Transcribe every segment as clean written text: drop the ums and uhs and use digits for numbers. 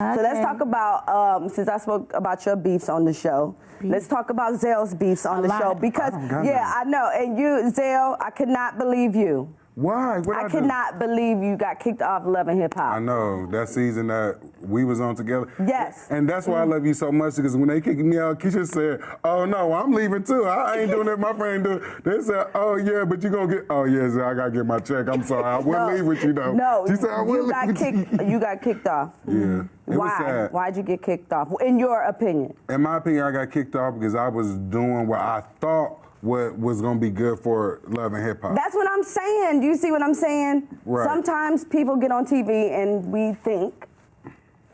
Okay. So let's talk about, since I spoke about your beefs on the show, let's talk about Zell's beefs on the show. Because, I know, and you, Zell, I could not believe you. Why? I could not believe you got kicked off Love and Hip Hop. I know, that season that we was on together. Yes. And that's why I love you so much, because when they kicked me out, Keyshia said, oh no, I'm leaving too. I ain't doing it, my friend do. They said, oh yeah, but you gonna get, oh yeah, I gotta get my check. I'm sorry, I wouldn't leave with you though. No, she said, I wouldn't leave with you. You got kicked off. Yeah. Why? Why'd you get kicked off? In your opinion? In my opinion, I got kicked off because I was doing what I thought what was gonna be good for Love and Hip Hop. That's what I'm saying. Do you see what I'm saying? Right. Sometimes people get on TV and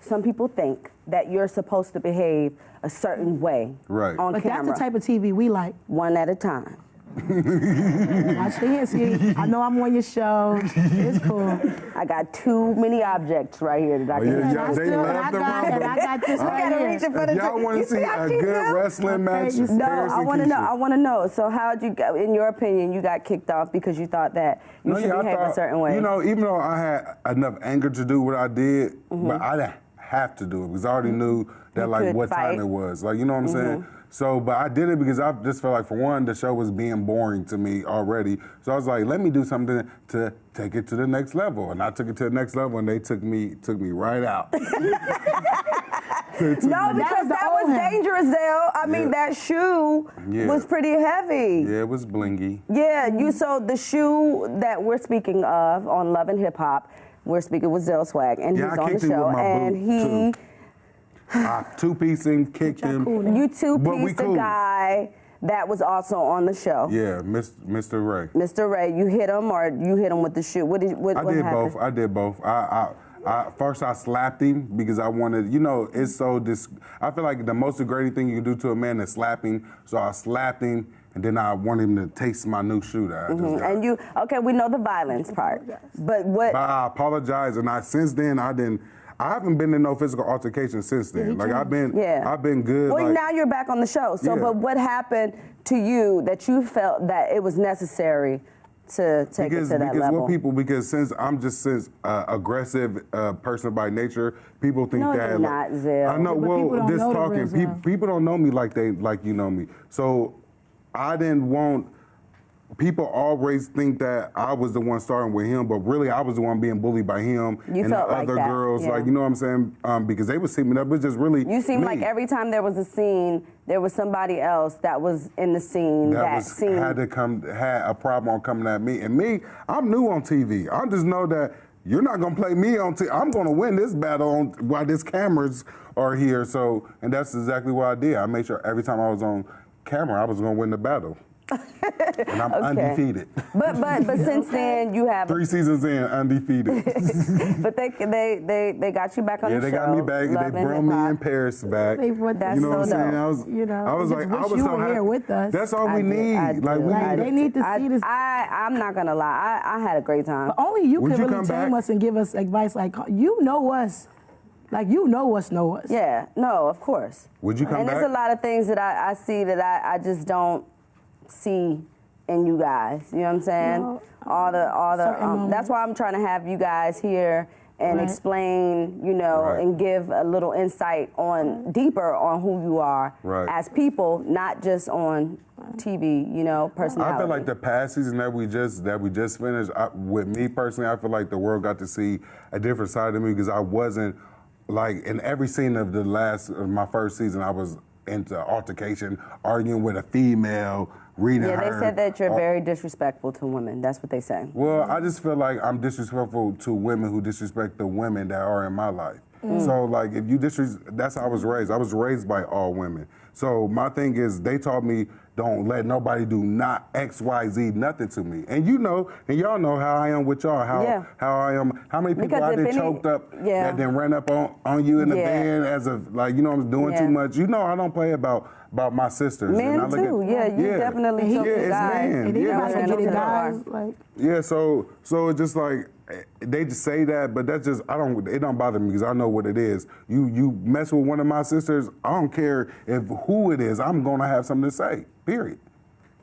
some people think that you're supposed to behave a certain way right. on but camera. That's the type of TV we like. One at a time. Watch the hands. See, I know I'm on your show. It's cool. I got too many objects right here that I can. I got this right here. Y'all want to see a good wrestling match? No, I want to know. I want to know. So, how'd you, in your opinion, you got kicked off because you thought that you should behave a certain way? You know, even though I had enough anger to do what I did, but I didn't have to do it because I already knew that, like, what time it was. Like, you know what I'm saying? So, but I did it because I just felt like, for one, the show was being boring to me already. So I was like, let me do something to take it to the next level. And I took it to the next level, and they took me right out. No, because that was dangerous, Zell. I mean, that shoe was pretty heavy. Yeah, it was blingy. Yeah, so the shoe that we're speaking of on Love and Hip Hop, we're speaking with Zell Swag, and he's on the show, and he... I two-pieced him, kicked him. You two-pieced the guy that was also on the show. Yeah, Mr. Ray. Mr. Ray, you hit him or you hit him with the shoe? What happened? I did both. First I slapped him because I wanted, you know, it's so I feel like the most degrading thing you can do to a man is slapping. So I slapped him, and then I wanted him to taste my new shoe that I just got. And okay, we know the violence part, but what? But I apologize, and since then I haven't been in no physical altercation since then. Like I've been good. Well, now you're back on the show. So, but what happened to you that you felt that it was necessary to take it to that level? Because since I'm just aggressive person by nature, people think that. You're not, Zell. I know. Well, just talking, people don't know me like you know me. So I didn't want. People always think that I was the one starting with him, but really I was the one being bullied by him and the other girls. Like, you know what I'm saying? Because they was teaming up. It was just really You seemed like every time there was a scene, there was somebody else that was in the scene had a problem on coming at me. And me, I'm new on TV. I just know that you're not gonna play me on TV. I'm gonna win this battle while these cameras are here. So, and that's exactly what I did. I made sure every time I was on camera, I was gonna win the battle. And I'm undefeated. But since then you have 3 seasons in, undefeated. But they got you back on the show. Yeah, they got me back. They brought me in Paris back. That's you know what I'm saying? I was like, I was so happy. Here with us. That's all we need. They need to see this. I'm not gonna lie. I had a great time. But only you can really tame us and give us advice. Like, you know us. Like, you know us. Yeah. No, of course. Would you come back? And there's a lot of things that I see that I just don't see in you guys, you know what I'm saying? No, all the that's why I'm trying to have you guys here and explain, you know, and give a little insight deeper on who you are as people, not just on TV, you know, personality. I feel like the past season that we just finished, with me personally, I feel like the world got to see a different side of me because I wasn't like in every scene of my first season, I was into altercation, arguing with a female, reading her. Yeah, they said that you're very disrespectful to women. That's what they say. Well, I just feel like I'm disrespectful to women who disrespect the women that are in my life. So, like, if you that's how I was raised. I was raised by all women. So my thing is, they taught me, don't let nobody do not X, Y, Z, nothing to me. And you know, and y'all know how I am with y'all, how I am, how many people I did choked up that then ran up on you in the van as of, like, you know, I'm doing too much. You know, I don't play about my sisters. Men and too, you definitely took the guy. So it's just like, they just say that, but that's just, it don't bother me because I know what it is. You mess with one of my sisters, I don't care who it is, I'm gonna have something to say, period.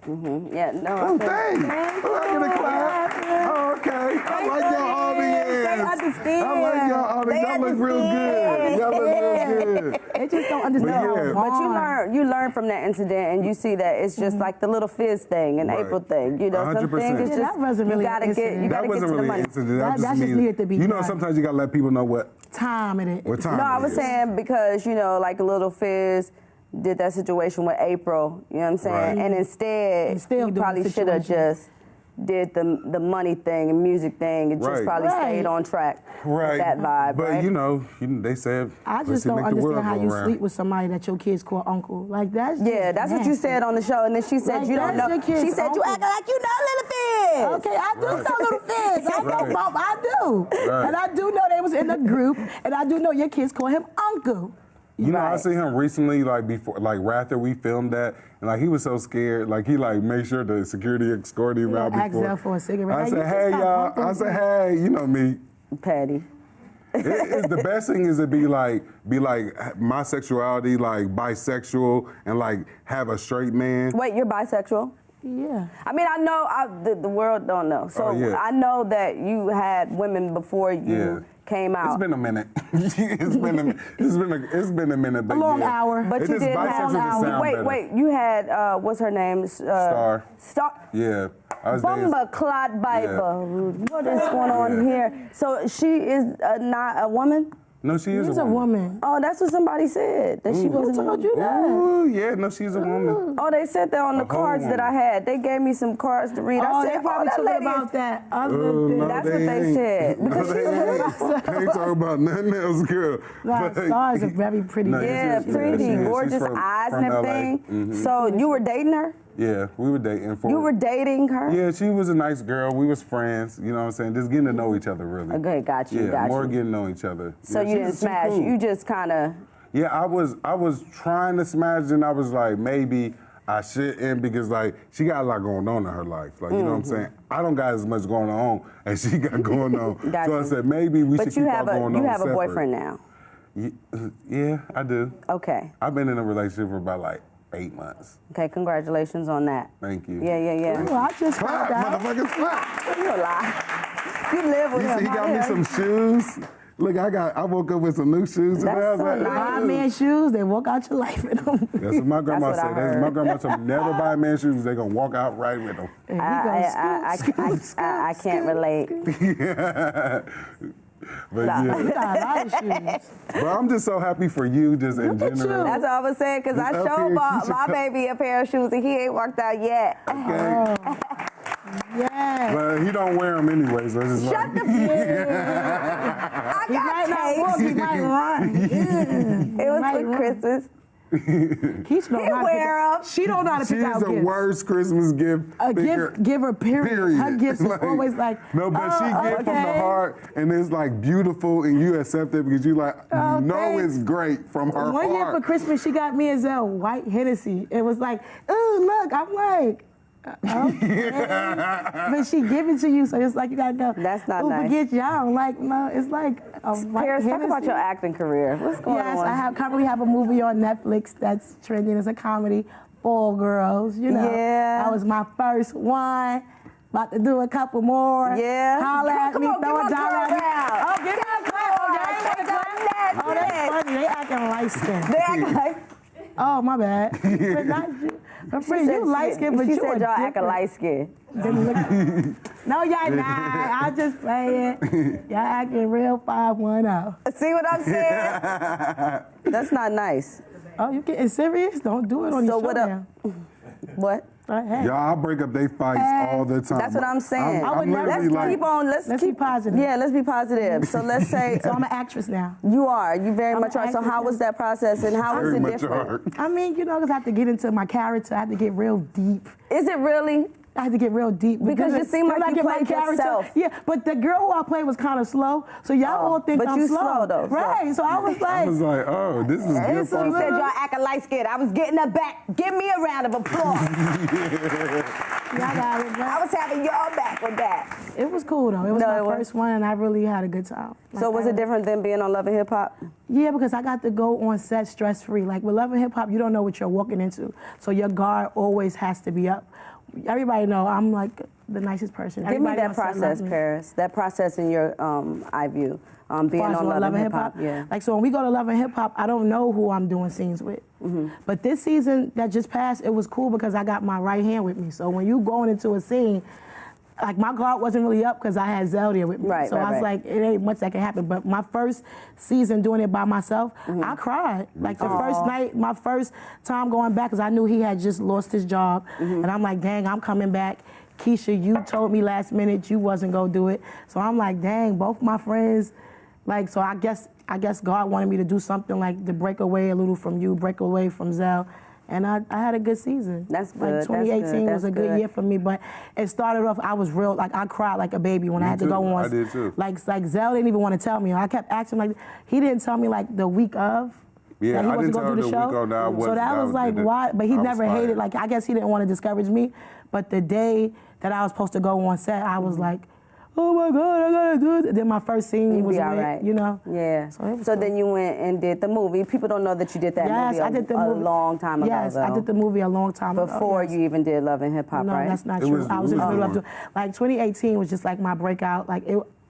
Yeah, no. Oh, thanks. I get a clap. Oh, okay. I like your audience. understand. I like y'all. Y'all look real good. Y'all look real good. They just don't understand. But you learn from that incident, and you see that it's just like the little fizz thing and April thing. You know, 100%. some things it's just that wasn't really you gotta get to the money. That just needed to be You know, done. sometimes you gotta let people know what time it is. What time No, I it was is. saying because, you know, like Little Fizz did that situation with April, you know what I'm saying? Right. And instead, he probably should have just did the money thing and music thing and just probably stayed on track with that vibe, But, you know, they said, I just don't understand how you sleep with somebody that your kids call uncle. Like, that's just that's what you said on the show. And then she said, like, you don't know. She said, uncle. you act like you know Little Fizz. Okay, I do know Little Fizz. I know Bob, I do. Right. And I do know they was in the group, and I do know your kids call him uncle. You know, I seen him recently, like before, like right after we filmed that, and like he was so scared, like he like made sure the security escorted him out before. Asked Zell for a cigarette. I said, hey y'all. I said, hey, you know me. Patty. It's the best thing is to be like my sexuality, like bisexual, and like have a straight man. Wait, you're bisexual? Yeah. I mean, I know the world don't know. So I know that you had women before you came out. It's been a minute. it's been a minute. But a long hour. But you did have wait. You had what's her name? Star. Yeah. Bumba Clot Bible. What is going on here? So she is not a woman? No, she is a woman. Oh, that's what somebody said. That she wasn't. Who told you that? Oh, yeah, no, she's a woman. Oh, they said that on the cards that I had. They gave me some cards to read. I said, they probably talking about that other thing. That's what they said. Because she's they ain't talking about nothing else, girl. Star is a very pretty. Pretty, gorgeous eyes and everything. So you were dating her? Yeah, we were dating. You were dating her? Yeah, she was a nice girl. We was friends, you know what I'm saying? Just getting to know each other, really. Okay, got you, yeah, more getting to know each other. So you didn't smash, you just kind of... Yeah, I was trying to smash, and I was like, maybe I shouldn't, because like, she got a lot going on in her life. Like, you know what I'm saying? I don't got as much going on as she got going on. So I said, maybe we should keep our going on But you have separate. a boyfriend now? Yeah, I do. Okay. I've been in a relationship for about like 8 months. Okay, congratulations on that. Thank you. Yeah. Well, I just found out. Motherfuckers, clap. You a lie. You live with him. He got me some shoes. Look, I woke up with some new shoes. That's I was so like, nice. Buy man shoes, they walk out your life in them. That's what my grandma That's what I said. heard. My grandma told me, never buy man shoes. They're going to walk out right with them. I can't relate. But but I'm just so happy for you, just in general. That's what I was saying, because I showed my baby a pair of shoes and he ain't walked out yet. Okay. Yeah. But he don't wear them anyway, so it's just Shut the I got He might run. It was for Christmas. He wear them. She don't know how to pick out gifts. She's the worst Christmas gift. A gift giver, period. Her gifts is always like, no, but she gives from the heart, and it's like beautiful, and you accept it because you like, you know it's great from her heart. One year for Christmas, she got me and Zell white Hennessy. It was like, ooh, look, I'm like, okay. But she give it to you, so it's like you gotta go. That's not nice. Forget y'all. Like, no, it's like a white Paris, talk Hennessy. about your acting career. What's going on? Yes, I currently have a movie on Netflix that's trending. It's a comedy, All Girls. You know, that was my first one. About to do a couple more. Yeah. Holla at me, throw a dollar at me. Oh, give me a clap. Oh, that's funny. They acting light skinned. They acting like. Oh, my bad. But not you. I'm pretty, you light skinned, but you said y'all acting light skinned. No, y'all not. I just play it. Y'all acting real 510. See what I'm saying? That's not nice. Oh, you getting serious? Don't do it on your show now. What? Hey. Y'all break up their fights all the time. That's what I'm saying. Let's be positive. Yeah, let's be positive. So let's say. So I'm an actress now. You are. You very much are. So how was that process and how was it different? I mean, you know, because I have to get into my character. I have to get real deep. Is it really? I had to get real deep. Because you seem like you played yourself. Yeah, but the girl who I played was kind of slow, so y'all all think I'm slow. Though. Right, so I was like... oh, this is good. You said y'all acting light-skinned. I was getting her back. Give me a round of applause. Y'all got it, I was having y'all back with that. It was cool, though. It was my first one, and I really had a good time. So was it different than being on Love and Hip Hop? Yeah, because I got to go on set stress-free. Like, with Love and Hip Hop, you don't know what you're walking into, so your guard always has to be up. Everybody know I'm like the nicest person. Give me that process, Paris. That process in your eye view. Being on Love and Hip Hop. Yeah. Like, so when we go to Love and Hip Hop, I don't know who I'm doing scenes with. But this season that just passed, it was cool because I got my right hand with me. So when you going into a scene, like my guard wasn't really up because I had Zell there with me. So I was like, it ain't much that can happen. But my first season doing it by myself, I cried. Like the first night, my first time going back, because I knew he had just lost his job. And I'm like, dang, I'm coming back. Keyshia, you told me last minute you wasn't gonna do it. So I'm like, dang, both my friends, like, so I guess God wanted me to do something like to break away a little from you, break away from Zell. And I had a good season. That's good. Like 2018 was a good year for me, but it started off, I was real, like I cried like a baby when I had to go on. I did too. Like Zell didn't even want to tell me. I kept asking like, he didn't tell me like the week of. Yeah, that he I wasn't didn't gonna do the show. Week of, no, so that was like, why? But he never hated, like I guess he didn't want to discourage me. But the day that I was supposed to go on set, I was like, oh my God, I gotta do it. Then my first scene was with, you know? Yeah. So then you went and did the movie. People don't know that you did that movie I did the movie a long time ago. Yes, I did the movie a long time ago. Before you even did Love and Hip Hop, right? No, that's not true. I was in the middle of doing, like 2018 was just like my breakout. Like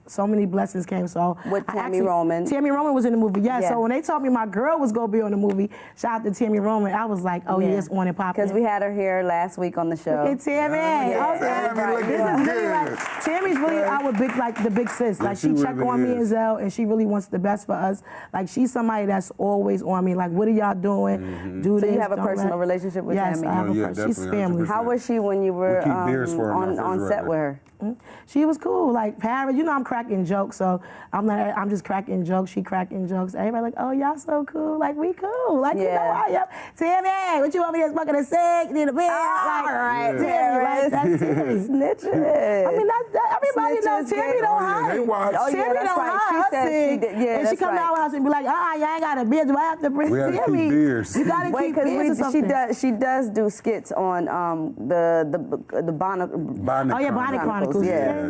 so many blessings came. So with Tammy Roman. Tammy Roman was in the movie. Yeah. So when they told me my girl was gonna be on the movie, shout out to Tammy Roman. I was like, oh yeah, it's on and popping. Because we had her here last week on the show. Hey Tammy. Tammy's really our big, like the big sis. Like she check on me and Zell, and she really wants the best for us. Like she's somebody that's always on me. Like, what are y'all doing? Do this. So you have a personal relationship with Tammy? Yes, I have a person. She's family. How was she when you were on set with her? She was cool. Like Paris, you know I'm cracking jokes, so I'm just cracking jokes. She cracking jokes. Everybody like, oh y'all so cool. Like we cool. Like you know I Tammy, what you want me to smoking a cig? Need a beer? Like, right, Tammy, that's Tammy. Snitches. I mean everybody knows Tammy don't hide. Tammy don't hide her cig. And she come to our house and be like, you ain't got a beer. Do I have to bring Tammy? You gotta keep beers or something. She does do skits on the Bonnet. Oh yeah, Bonnet Chronicles. Yeah.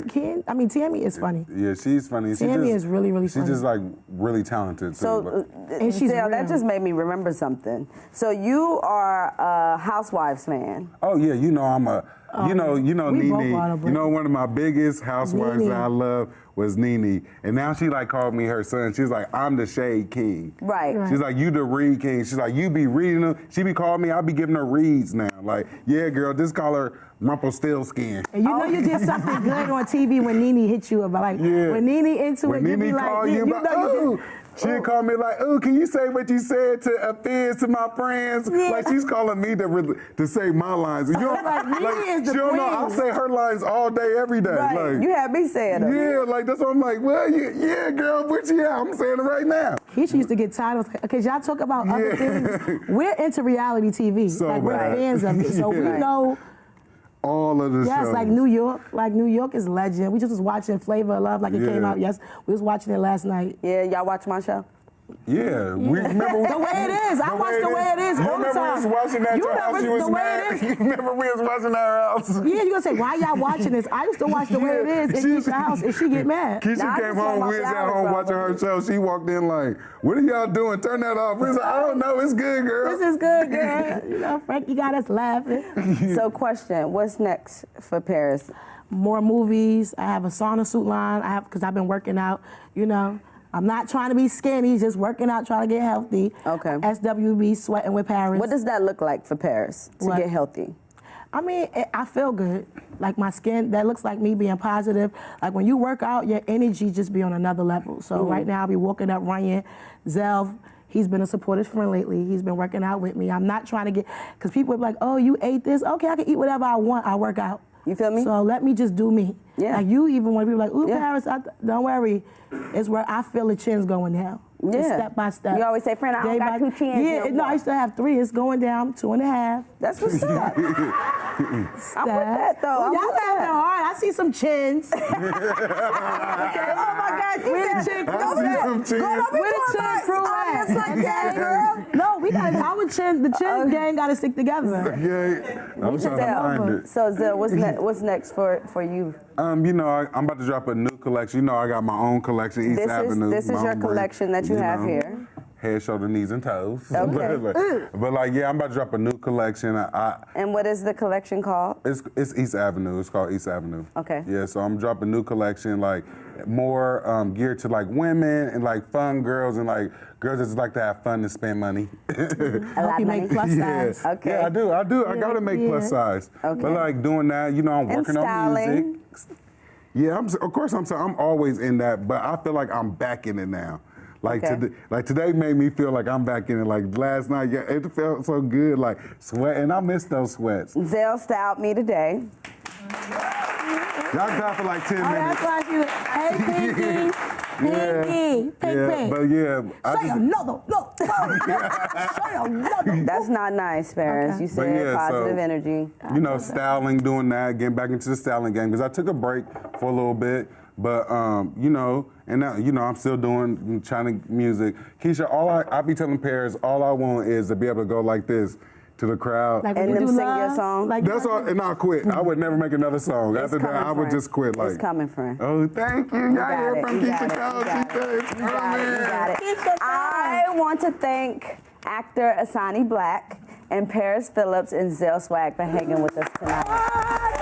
Tammy is funny. Yeah, she's funny. Tammy is really, really funny. She's just like really talented. So, and Zell, that just made me remember something. So you are a Housewives fan. Oh yeah, you know I'm a. You know Nene. You know one of my biggest housewives that I love was Nene, and now she like called me her son. She's like, I'm the shade king. Right. She's like, you the read king. She's like, you be reading them. She be calling me. I be giving her reads now. Like, yeah, girl, just call her Rumpelstiltskin. And you know you did something good on TV when Nene hit you about like when Nene into it. When Nene called you, she'd call me like, oh, can you say what you said to Fizz to my friends? Like she's calling me to say my lines. You know, like Nene is the queen. I'll say her lines all day, every day. Right. Like, you had me saying them. Yeah, like that's what I'm like, well, yeah, girl, what you at? I'm saying it right now. Keyshia used to get tired of, because y'all talk about other things. We're into reality TV. So like we're fans of it. So we know all of the shows. Yes, like New York is legend. We just was watching Flavor of Love, like it came out. Yes, we was watching it last night. Yeah, y'all watch my show? Yeah, we remember the way it is. I watch the way it is all the time. You remember we was watching that your house? You was mad. You remember we was watching our house? Yeah, you gonna say why y'all watching this? I used to watch the way it is in Keyshia's house, and she get mad. Keyshia came home. We was at home watching her show. She walked in like, "What are y'all doing? Turn that off." We was like, "I don't know. It's good, girl. This is good, girl." You know, Frankie got us laughing. So, question: what's next for Paris? More movies. I have a sauna suit line. Because I've been working out. You know. I'm not trying to be skinny, just working out, trying to get healthy. Okay. SWB, sweating with Paris. What does that look like for Paris to get healthy? I mean, I feel good. Like my skin, that looks like me being positive. Like when you work out, your energy just be on another level. So right now I'll be walking up, running. Zell, he's been a supportive friend lately. He's been working out with me. I'm not trying to get, because people are like, oh, you ate this? Okay, I can eat whatever I want. I work out. You feel me? So let me just do me. Yeah. Like you even when people are like, ooh, Paris, don't worry. It's where I feel the chin's going down. Yeah. It's step by step. You always say, friend, I don't got 2 chins. Yeah, no, I used to have 3. It's going down 2.5. That's what's up. I'm with that, though. Y'all laughing hard. I see some chins. Okay. Oh, my God. Where the chin crew at? Where the chin crew at? Like that, girl. No, we got our chin. The chin gang got to stick together. Yeah. I'm trying to find it. So, Zell, what's next for you? You know, I'm about to drop a new collection. You know, I got my own collection, East Avenue. This is your collection that you have here. head, shoulder, knees, and toes. Okay. but like, yeah, I'm about to drop a new collection. And what is the collection called? It's East Avenue. It's called East Avenue. Okay. Yeah, so I'm dropping a new collection, like more geared to like women and like fun girls and like girls that just like to have fun and spend money. A lot of money. Make plus size. Okay. Yeah, I do. I gotta make plus size. Okay. But like doing that, you know, I'm working on music. Yeah, of course I'm always in that, but I feel like I'm back in it now. Like today made me feel like I'm back in it. Like last night, yeah, it felt so good. Like sweating, I miss those sweats. Zell styled me today. Y'all clap for like 10 minutes. That's why you, hey, Pinky, Pinky. But yeah, say another, no. Say another. That's not nice, Ferris. Okay. You said positive energy. You know, styling, doing that, getting back into the styling game, because I took a break for a little bit. But, you know, and now, you know, I'm still doing, trying to music. Keyshia, I be telling Paris, all I want is to be able to go like this to the crowd. Like and them sing your song? Like that's all, and I'll quit. I would never make another song. After that, I would just quit. Like, it's coming, friend. Oh, thank you. Y'all hear from Keyshia Cole. You got it. I want to thank actor Asani Black and Paris Phillips and Zell Swag for hanging with us tonight.